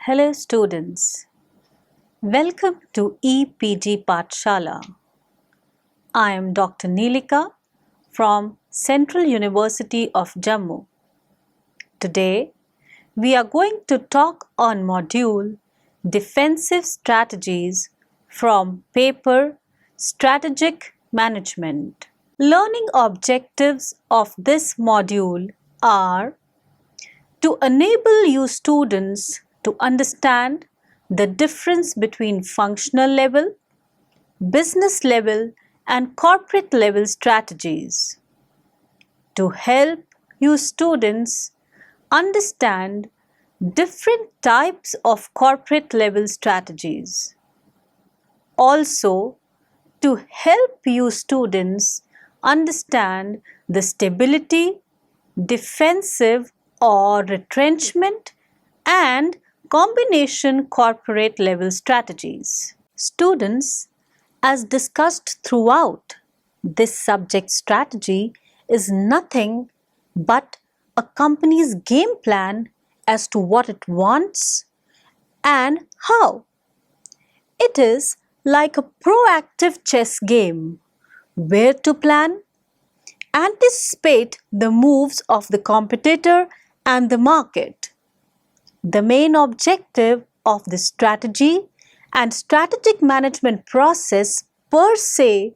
Hello students, welcome to EPG Pathshala. I am Dr. Neelika from Central University of Jammu. Today we are going to talk on module Defensive Strategies from paper Strategic Management. Learning objectives of this module are to enable you students to understand the difference between functional level, business level, and corporate level strategies. To help you students understand different types of corporate level strategies. Also, to help you students understand the stability, defensive or retrenchment and combination corporate level strategies. Students, as discussed throughout, this subject strategy is nothing but a company's game plan as to what it wants and how. It is like a proactive chess game where to plan, anticipate the moves of the competitor and the market. The main objective of the strategy and strategic management process per se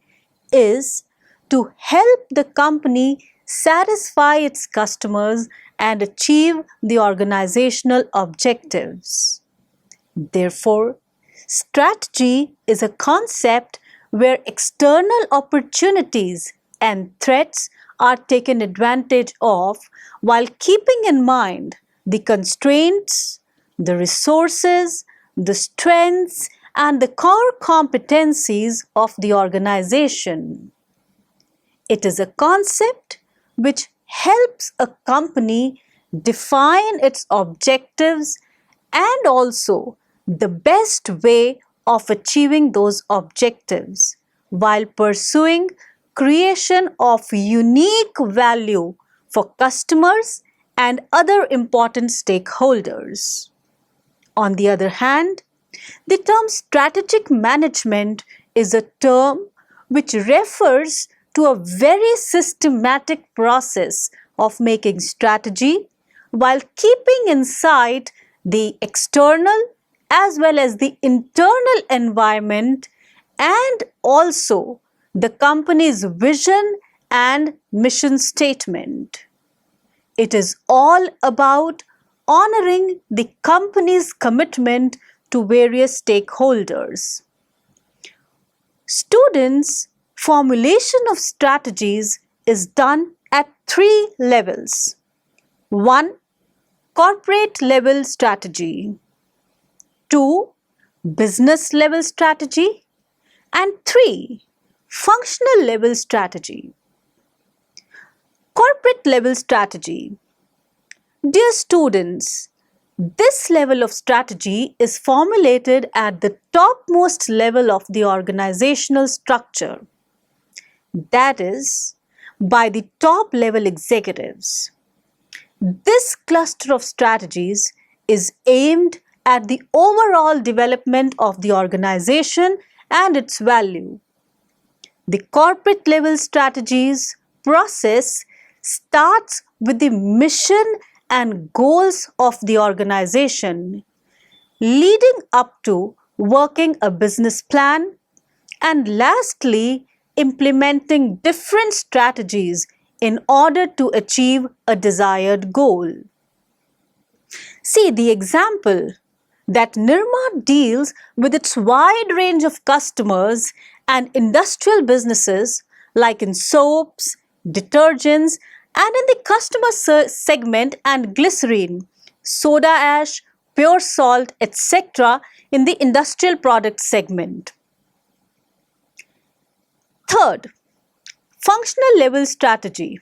is to help the company satisfy its customers and achieve the organizational objectives. Therefore, strategy is a concept where external opportunities and threats are taken advantage of while keeping in mind the constraints, the resources, the strengths, and the core competencies of the organization. It is a concept which helps a company define its objectives and also the best way of achieving those objectives while pursuing creation of unique value for customers and other important stakeholders. On the other hand, the term strategic management is a term which refers to a very systematic process of making strategy while keeping in sight the external as well as the internal environment and also the company's vision and mission statement. It is all about honoring the company's commitment to various stakeholders. Students' formulation of strategies is done at 3 levels. 1. Corporate level strategy. 2. Business level strategy. And 3. Functional level strategy. Corporate level strategy. Dear students, this level of strategy is formulated at the topmost level of the organizational structure, that is, by the top level executives. This cluster of strategies is aimed at the overall development of the organization and its value. The corporate level strategies process starts with the mission and goals of the organization, leading up to working a business plan and lastly implementing different strategies in order to achieve a desired goal. See the example that Nirma deals with its wide range of customers and industrial businesses like in soaps, detergents, and in the customer segment and glycerine, soda ash, pure salt, etc. in the industrial product segment. Third, functional level strategy.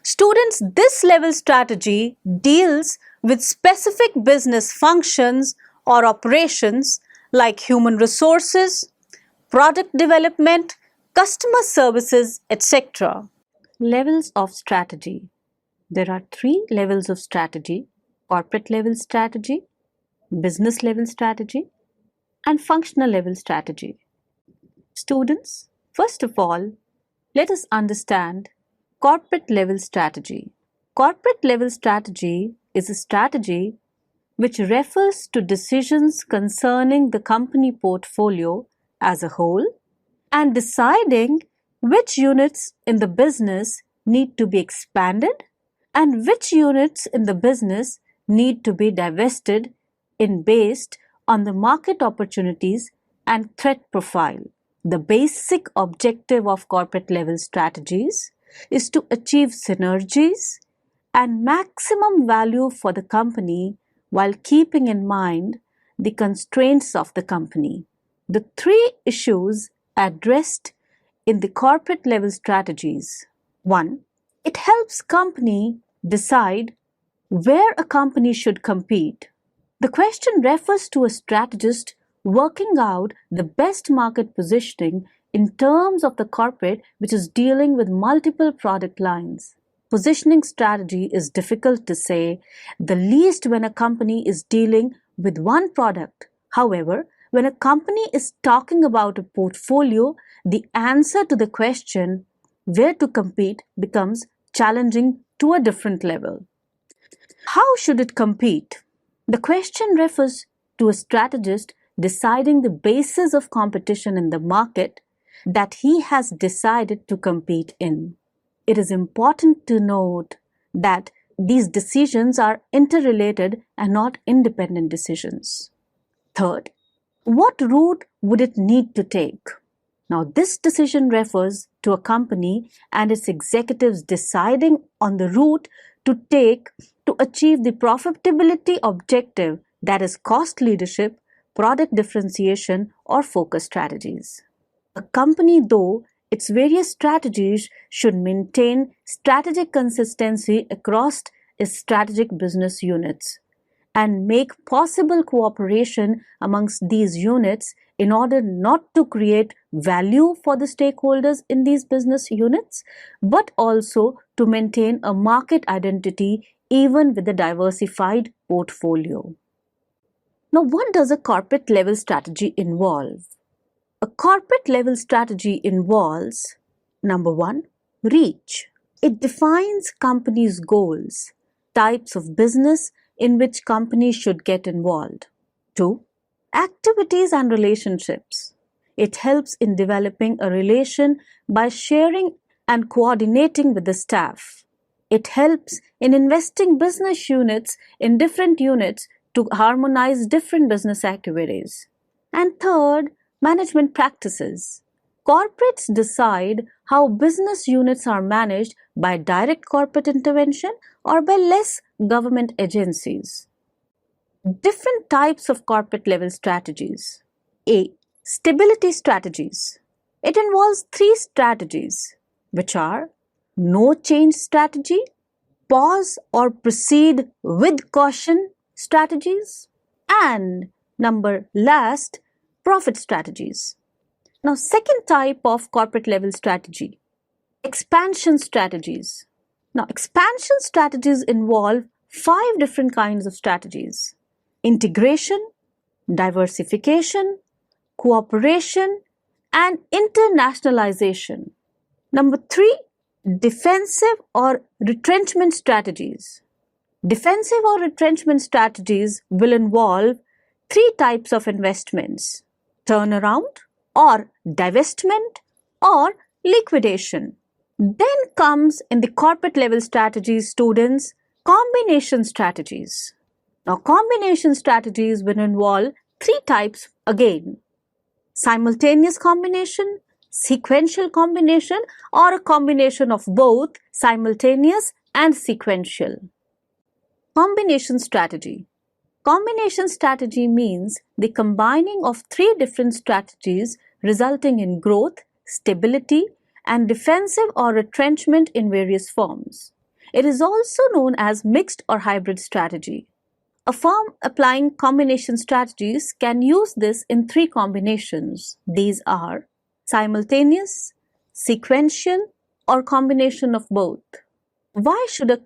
Students, this level strategy deals with specific business functions or operations like human resources, product development, customer services, etc. Levels of strategy. There are 3 levels of strategy: corporate level strategy, business level strategy, and functional level strategy. Students, first of all, let us understand corporate level strategy. Corporate level strategy is a strategy which refers to decisions concerning the company portfolio as a whole and deciding which units in the business need to be expanded and which units in the business need to be divested in based on the market opportunities and threat profile. The basic objective of corporate level strategies is to achieve synergies and maximum value for the company while keeping in mind the constraints of the company. The three issues addressed in the corporate level strategies. 1. It helps company decide where a company should compete. The question refers to a strategist working out the best market positioning in terms of the corporate which is dealing with multiple product lines. Positioning strategy is difficult to say, the least when a company is dealing with one product. However, when a company is talking about a portfolio, the answer to the question where to compete becomes challenging to a different level. How should it compete? The question refers to a strategist deciding the basis of competition in the market that he has decided to compete in. It is important to note that these decisions are interrelated and not independent decisions. Third, what route would it need to take? Now, this decision refers to a company and its executives deciding on the route to take to achieve the profitability objective, that is, cost leadership, product differentiation, or focus strategies. A company, though, its various strategies should maintain strategic consistency across its strategic business units and make possible cooperation amongst these units in order not to create value for the stakeholders in these business units, but also to maintain a market identity even with a diversified portfolio. Now, what does a corporate level strategy involve? A corporate level strategy involves number one, reach. It defines companies' goals, types of business in which companies should get involved. 2. Activities and relationships. It helps in developing a relation by sharing and coordinating with the staff. It helps in investing business units in different units to harmonize different business activities. And third, management practices. Corporates decide how business units are managed by direct corporate intervention or by less government agencies. Different types of corporate level strategies. A. Stability strategies. It involves three strategies, which are no change strategy, pause or proceed with caution strategies, and number last, profit strategies. Now, second type of corporate level strategy, expansion strategies. Now, expansion strategies involve five different kinds of strategies: integration, diversification, cooperation, and internationalization. Number three, defensive or retrenchment strategies. Defensive or retrenchment strategies will involve three types of investments: turnaround, or divestment, or liquidation. Then comes in the corporate level strategies, students, combination strategies. Now, combination strategies will involve three types again: simultaneous combination, sequential combination, or a combination of both simultaneous and sequential. Combination strategy. Combination strategy means the combining of three different strategies resulting in growth, stability, and defensive or retrenchment in various forms. It is also known as mixed or hybrid strategy. A firm applying combination strategies can use this in three combinations. These are simultaneous, sequential, or combination of both. Why should a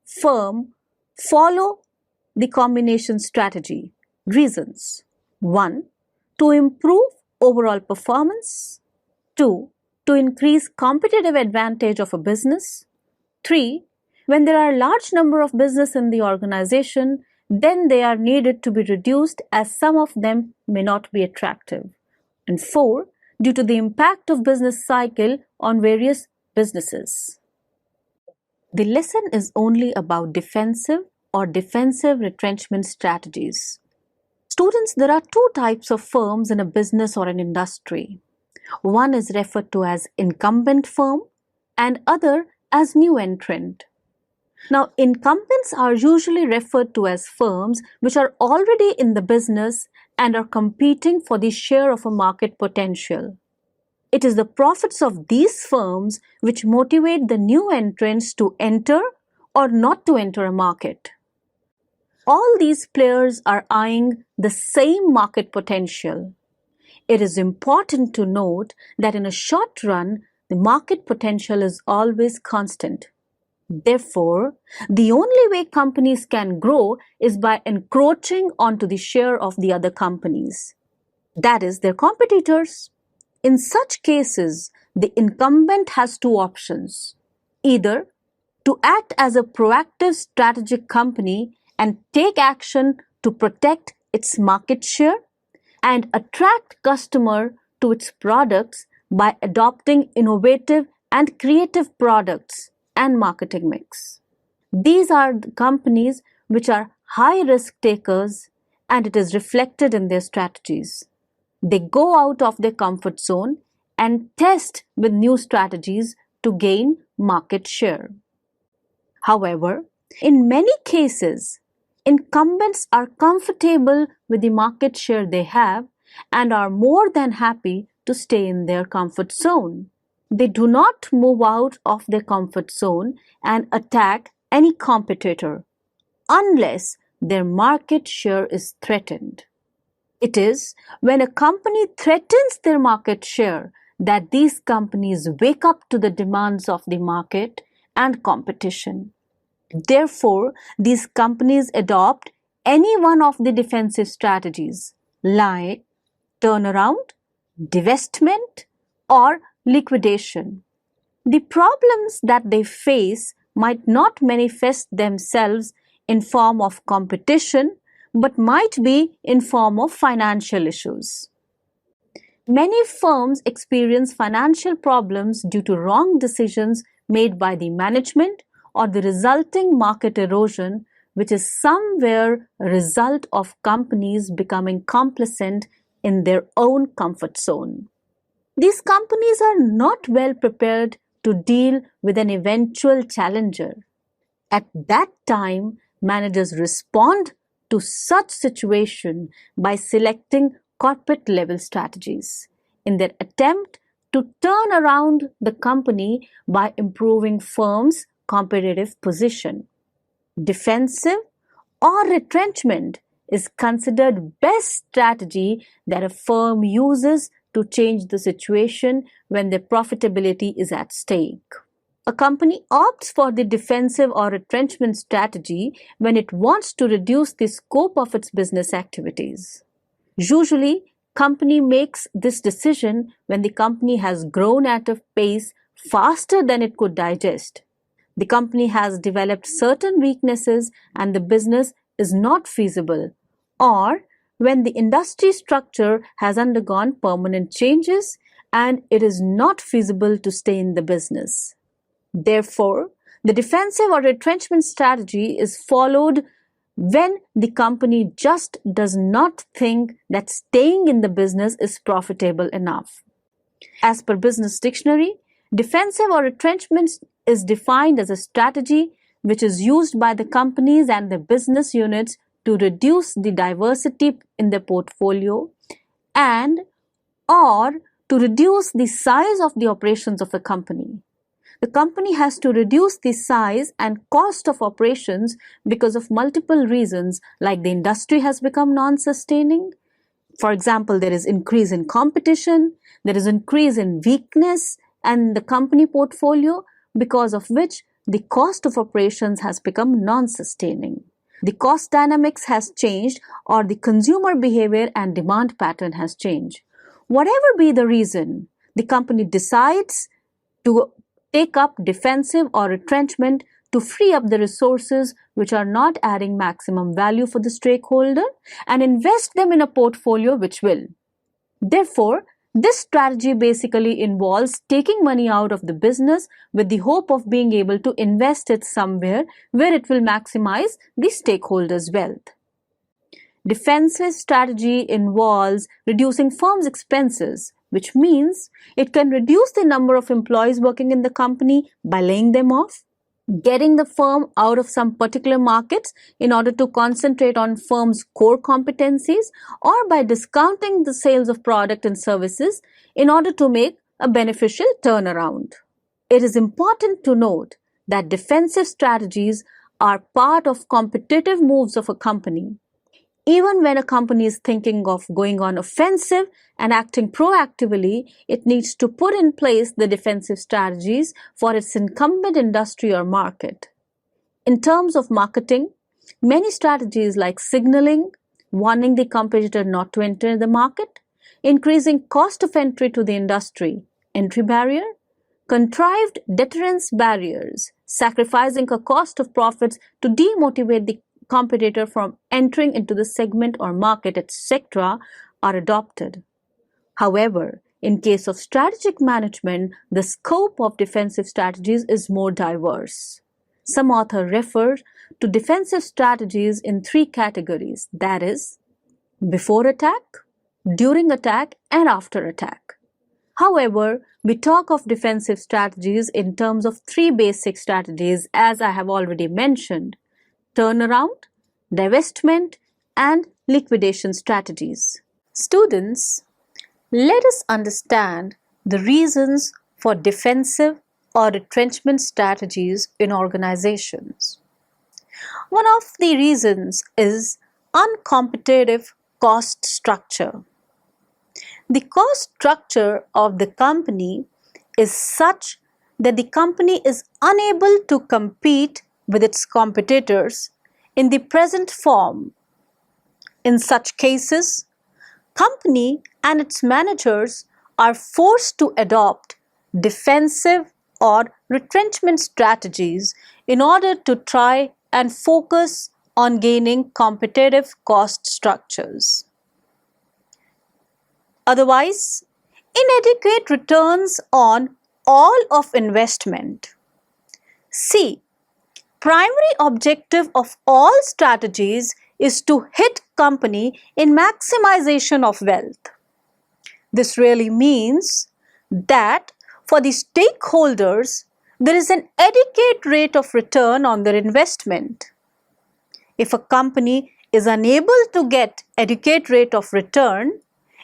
firm follow the combination strategy? Reasons: 1. To improve overall performance. 2. To increase competitive advantage of a business. 3. When there are a large number of business in the organization, then they are needed to be reduced as some of them may not be attractive. And 4. Due to the impact of business cycle on various businesses. The lesson is only about defensive or defensive retrenchment strategies. Students, there are two types of firms in a business or an industry. One is referred to as incumbent firm and other as new entrant. Now, incumbents are usually referred to as firms which are already in the business and are competing for the share of a market potential. It is the profits of these firms which motivate the new entrants to enter or not to enter a market. All these players are eyeing the same market potential. It is important to note that in a short run, the market potential is always constant. Therefore, the only way companies can grow is by encroaching onto the share of the other companies, that is, their competitors. In such cases, the incumbent has two options: either to act as a proactive strategic company and take action to protect its market share and attract customer to its products by adopting innovative and creative products and marketing mix. These are the companies which are high risk takers, and it is reflected in their strategies. They go out of their comfort zone and test with new strategies to gain market share. However, in many cases, incumbents are comfortable with the market share they have and are more than happy to stay in their comfort zone. They do not move out of their comfort zone and attack any competitor unless their market share is threatened. It is when a company threatens their market share that these companies wake up to the demands of the market and competition. Therefore, these companies adopt any one of the defensive strategies like turnaround, divestment, or liquidation. The problems that they face might not manifest themselves in form of competition, but might be in form of financial issues. Many firms experience financial problems due to wrong decisions made by the management or the resulting market erosion, which is somewhere a result of companies becoming complacent in their own comfort zone. These companies are not well prepared to deal with an eventual challenger. At that time, managers respond to such situation by selecting corporate level strategies in their attempt to turn around the company by improving firm's competitive position. Defensive or retrenchment is considered best strategy that a firm uses to change the situation when their profitability is at stake. A company opts for the defensive or retrenchment strategy when it wants to reduce the scope of its business activities. Usually, company makes this decision when the company has grown at a pace faster than it could digest. The company has developed certain weaknesses and the business is not feasible, or when the industry structure has undergone permanent changes and it is not feasible to stay in the business. Therefore, the defensive or retrenchment strategy is followed when the company just does not think that staying in the business is profitable enough. As per Business Dictionary, defensive or retrenchment is defined as a strategy which is used by the companies and the business units to reduce the diversity in their portfolio and or to reduce the size of the operations of a company. The company has to reduce the size and cost of operations because of multiple reasons, like the industry has become non-sustaining. For example, there is increase in competition, there is increase in weakness and the company portfolio, because of which the cost of operations has become non-sustaining. The cost dynamics has changed or the consumer behavior and demand pattern has changed. Whatever be the reason, the company decides to take up defensive or retrenchment to free up the resources which are not adding maximum value for the stakeholder and invest them in a portfolio which will. Therefore, this strategy basically involves taking money out of the business with the hope of being able to invest it somewhere where it will maximize the stakeholders' wealth. Defensive strategy involves reducing firm's expenses, which means it can reduce the number of employees working in the company by laying them off, getting the firm out of some particular markets in order to concentrate on firm's core competencies, or by discounting the sales of product and services in order to make a beneficial turnaround. It is important to note that defensive strategies are part of competitive moves of a company. Even when a company is thinking of going on offensive and acting proactively, it needs to put in place the defensive strategies for its incumbent industry or market. In terms of marketing, many strategies like signaling, warning the competitor not to enter the market, increasing cost of entry to the industry, entry barrier, contrived deterrence barriers, sacrificing a cost of profits to demotivate the competitor from entering into the segment or market, etc., are adopted. However, in case of strategic management, the scope of defensive strategies is more diverse. Some authors refer to defensive strategies in three categories, that is, before attack, during attack, and after attack. However, we talk of defensive strategies in terms of three basic strategies, as I have already mentioned: turnaround, divestment, and liquidation strategies. Students, let us understand the reasons for defensive or retrenchment strategies in organizations. One of the reasons is uncompetitive cost structure. The cost structure of the company is such that the company is unable to compete with its competitors in the present form. In such cases, company and its managers are forced to adopt defensive or retrenchment strategies in order to try and focus on gaining competitive cost structures. Otherwise, inadequate returns on all of investment. C. Primary objective of all strategies is to hit company in maximization of wealth. This really means that for the stakeholders, there is an adequate rate of return on their investment. If a company is unable to get adequate rate of return,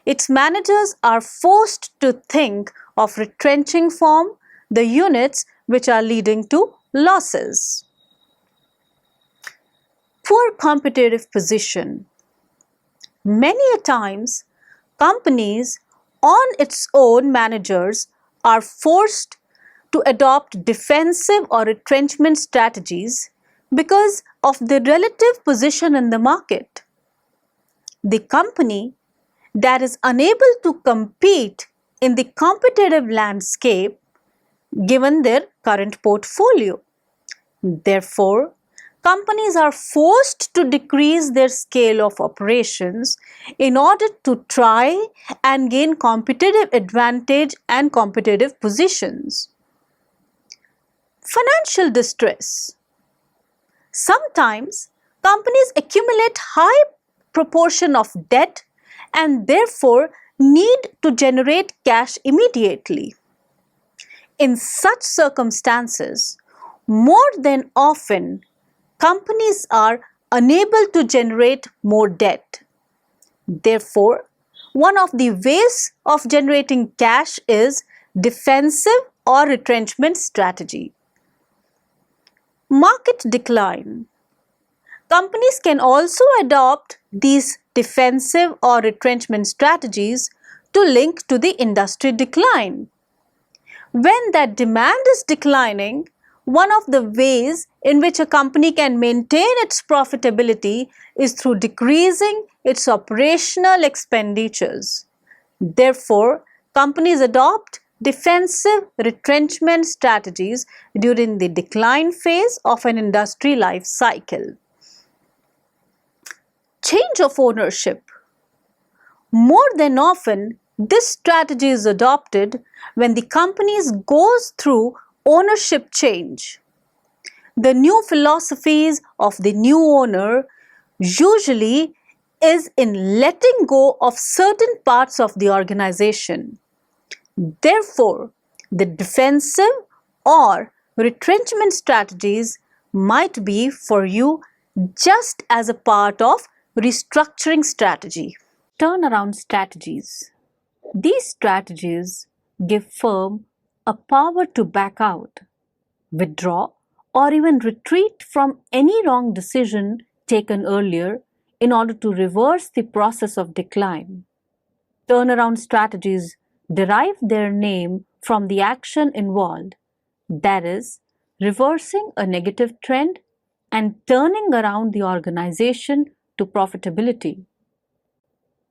its managers are forced to think of retrenching from the units which are leading to losses. Poor competitive position. Many a times, companies on its own managers are forced to adopt defensive or retrenchment strategies because of the relative position in the market. The company that is unable to compete in the competitive landscape given their current portfolio. Therefore, companies are forced to decrease their scale of operations in order to try and gain competitive advantage and competitive positions. Financial distress. Sometimes companies accumulate high proportion of debt and therefore need to generate cash immediately. In such circumstances, more than often, companies are unable to generate more debt. Therefore, one of the ways of generating cash is defensive or retrenchment strategy. Market decline. Companies can also adopt these defensive or retrenchment strategies to link to the industry decline. When that demand is declining, One of the ways in which a company can maintain its profitability is through decreasing its operational expenditures. Therefore, companies adopt defensive retrenchment strategies during the decline phase of an industry life cycle. Change of ownership. More than often, this strategy is adopted when the company goes through ownership change. The new philosophies of the new owner usually is in letting go of certain parts of the organization. Therefore, the defensive or retrenchment strategies might be for you just as a part of restructuring strategy. Turnaround strategies. These strategies give firm a power to back out, withdraw, or even retreat from any wrong decision taken earlier in order to reverse the process of decline. Turnaround strategies derive their name from the action involved, that is, reversing a negative trend and turning around the organization to profitability.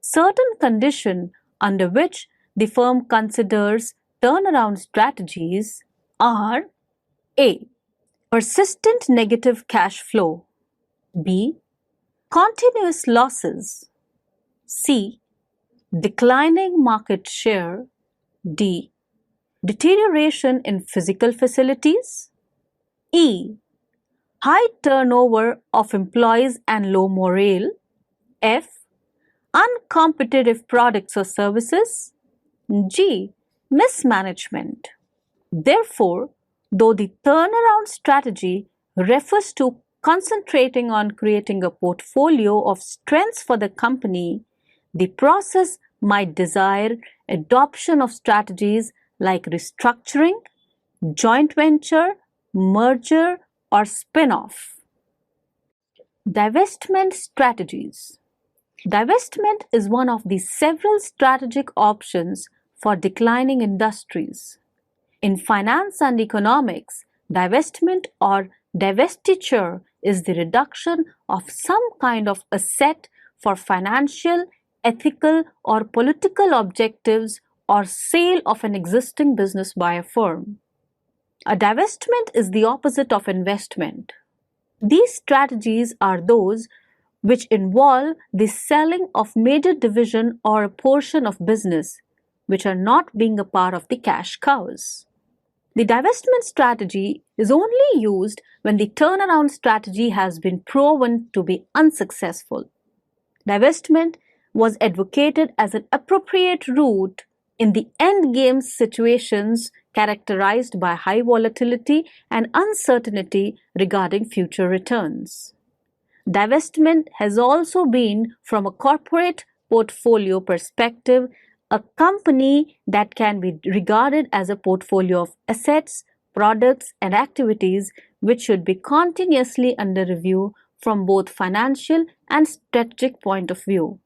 Certain conditions under which the firm considers turnaround strategies are: A. Persistent negative cash flow. B. Continuous losses. C. Declining market share. D. Deterioration in physical facilities. E. High turnover of employees and low morale. F. Uncompetitive products or services. G. Mismanagement. Therefore, though the turnaround strategy refers to concentrating on creating a portfolio of strengths for the company, the process might desire adoption of strategies like restructuring, joint venture, merger, or spin-off. Divestment strategies. Divestment is one of the several strategic options for declining industries. In finance and economics, divestment or divestiture is the reduction of some kind of asset for financial, ethical, or political objectives or sale of an existing business by a firm. A divestment is the opposite of investment. These strategies are those which involve the selling of major division or a portion of business, which are not being a part of the cash cows. The divestment strategy is only used when the turnaround strategy has been proven to be unsuccessful. Divestment was advocated as an appropriate route in the endgame situations characterized by high volatility and uncertainty regarding future returns. Divestment has also been, from a corporate portfolio perspective, a company that can be regarded as a portfolio of assets, products, and activities which should be continuously under review from both financial and strategic point of view.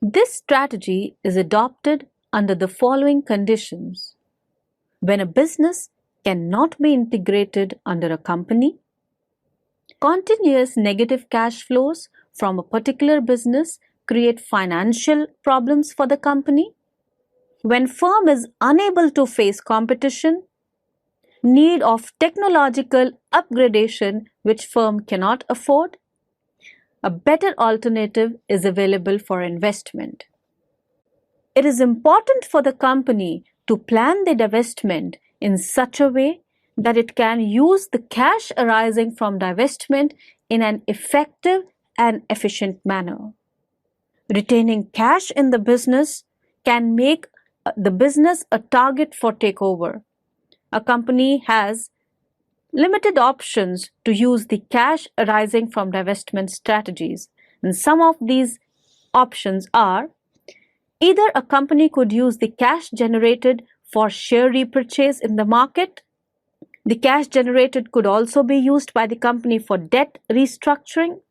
This strategy is adopted under the following conditions: when a business cannot be integrated under a company, continuous negative cash flows from a particular business create financial problems for the company, when firm is unable to face competition, need of technological upgradation which firm cannot afford, a better alternative is available for investment. It is important for the company to plan the divestment in such a way that it can use the cash arising from divestment in an effective and efficient manner. Retaining cash in the business can make the business a target for takeover. A company has limited options to use the cash arising from divestment strategies, and some of these options are: either a company could use the cash generated for share repurchase in the market. The cash generated could also be used by the company for debt restructuring.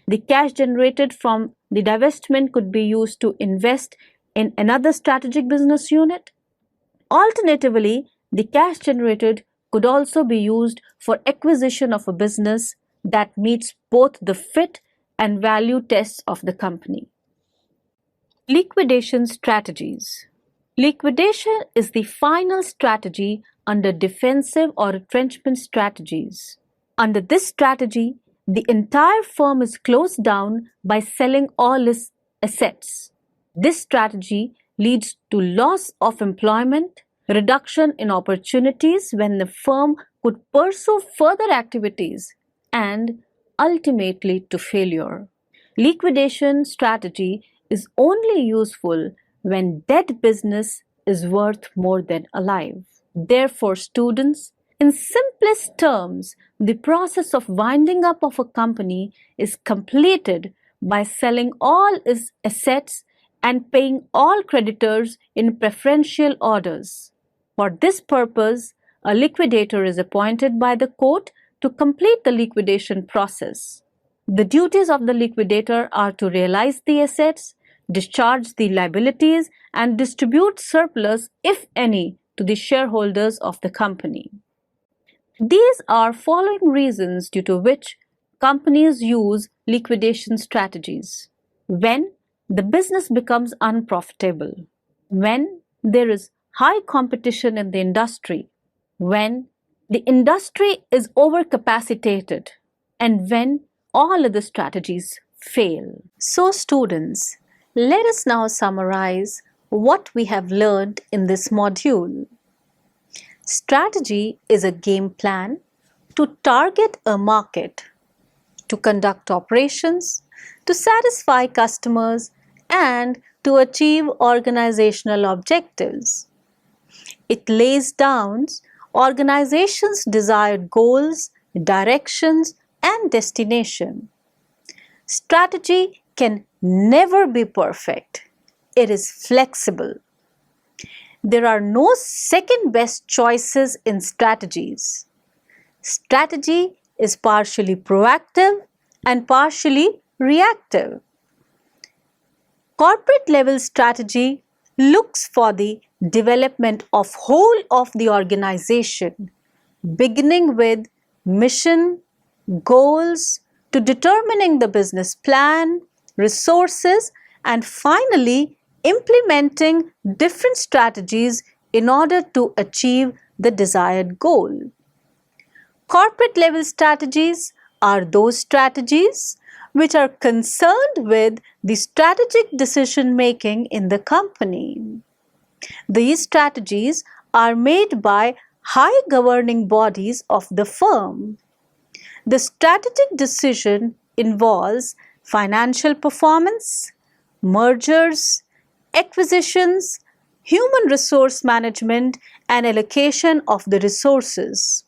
The cash generated from the divestment could be used to invest in another strategic business unit. Alternatively, the cash generated could also be used for acquisition of a business that meets both the fit and value tests of the company. Liquidation strategies. Liquidation is the final strategy under defensive or retrenchment strategies. Under this strategy, the entire firm is closed down by selling all its assets. This strategy leads to loss of employment, reduction in opportunities when the firm could pursue further activities, and ultimately to failure. Liquidation strategy is only useful when dead business is worth more than alive. Therefore, students, in simplest terms, the process of winding up of a company is completed by selling all its assets and paying all creditors in preferential orders. For this purpose, a liquidator is appointed by the court to complete the liquidation process. The duties of the liquidator are to realize the assets, discharge the liabilities, and distribute surplus, if any, to the shareholders of the company. These are following reasons due to which companies use liquidation strategies. When the business becomes unprofitable, when there is high competition in the industry, when the industry is overcapacitated, and when all other strategies fail. So, students, let us now summarize what we have learned in this module. Strategy is a game plan to target a market, to conduct operations, to satisfy customers, and to achieve organizational objectives. It lays down organizations' desired goals, directions, and destination. Strategy can never be perfect. It is flexible. There are no second best choices in strategies. Strategy is partially proactive and partially reactive. Corporate level strategy looks for the development of whole of the organization, beginning with mission, goals, to determining the business plan, resources, and finally implementing different strategies in order to achieve the desired goal. Corporate level strategies are those strategies which are concerned with the strategic decision making in the company. These strategies are made by high governing bodies of the firm. The strategic decision involves financial performance, mergers, acquisitions, human resource management, and allocation of the resources.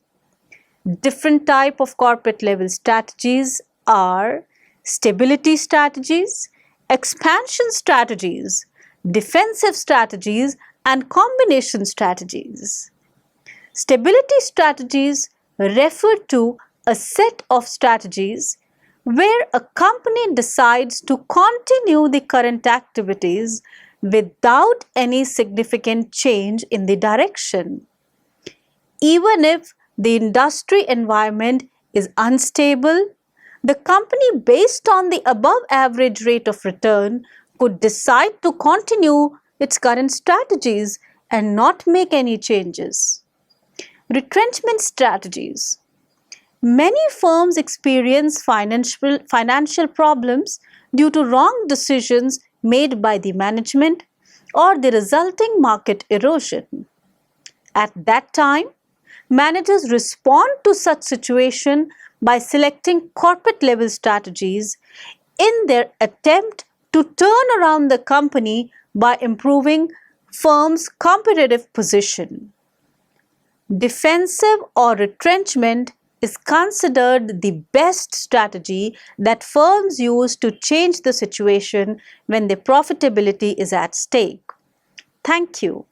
Different type of corporate level strategies are stability strategies, expansion strategies, defensive strategies, and combination strategies. Stability strategies refer to a set of strategies where a company decides to continue the current activities without any significant change in the direction. Even if the industry environment is unstable, the company, based on the above average rate of return, could decide to continue its current strategies and not make any changes. Retrenchment strategies. Many firms experience financial problems due to wrong decisions made by the management or the resulting market erosion. At that time, managers respond to such situation by selecting corporate level strategies in their attempt to turn around the company by improving firm's competitive position. Defensive or retrenchment is considered the best strategy that firms use to change the situation when their profitability is at stake. Thank you.